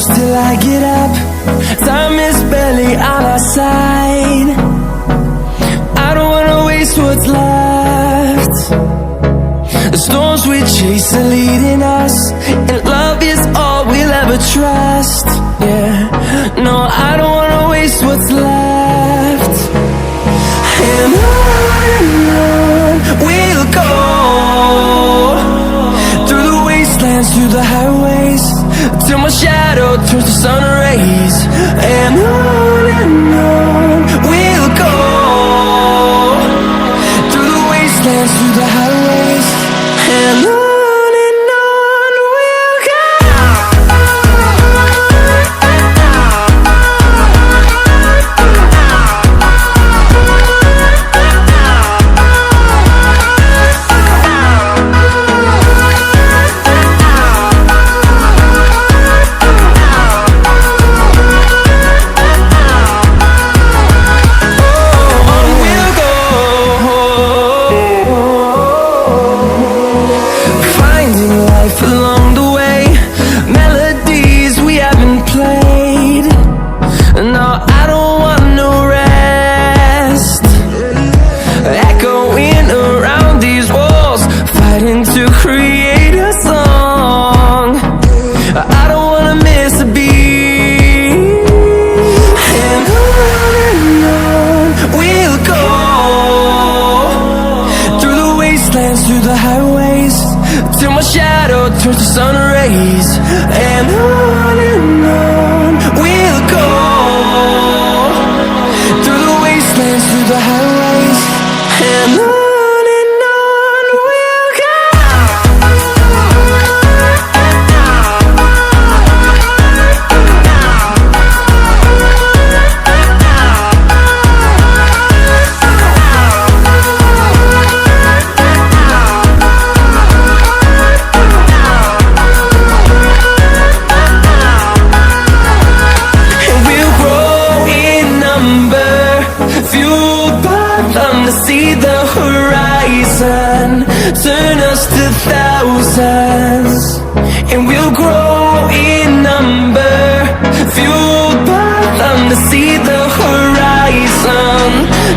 push till I get up. Time is barely on our side. I don't wanna waste what's left. The storms we chase are leading us, and love is all we'll ever trust. Yeah, no, I don't wanna waste what's left. And on we'll go, through the wastelands, through the highways, till my shadow turns to sun rays. And on we'll go, through the wastelands, through the highways, and on. Through the highways, till my shadow turns to sun rays. And on we'll go, through the wastelands, through the highways, and on. See the horizon turn us to thousands, and we'll grow in number, fueled by them to see the horizon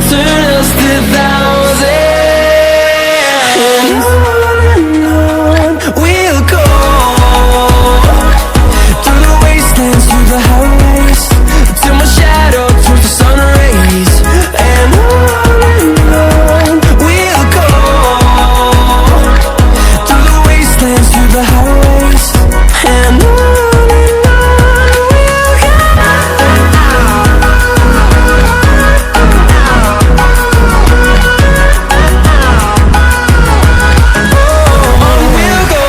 turn us to thousands. And on we'll go, through the wastelands, through the highways, till my shadow turns to sun rays. And on we'll go, through the wastelands, through the highways, and on we'll go. On we'll go,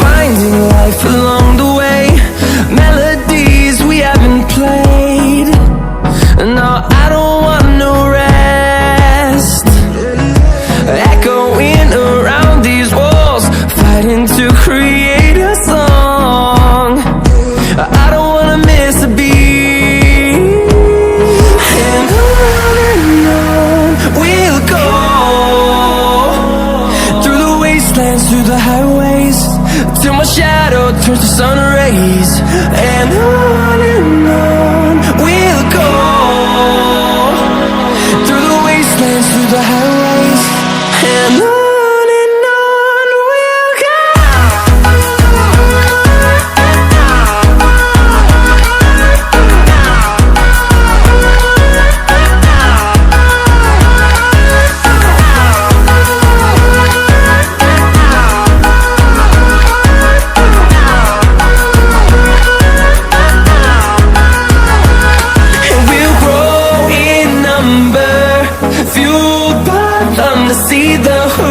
finding life along the way, melodies we haven't played. No, I don't want no rest, echoing around these walls, fighting to create a song. I don't wanna miss a beat. And on we'll go, through the wastelands, through the highways, till my shadow turns to sun rays. And on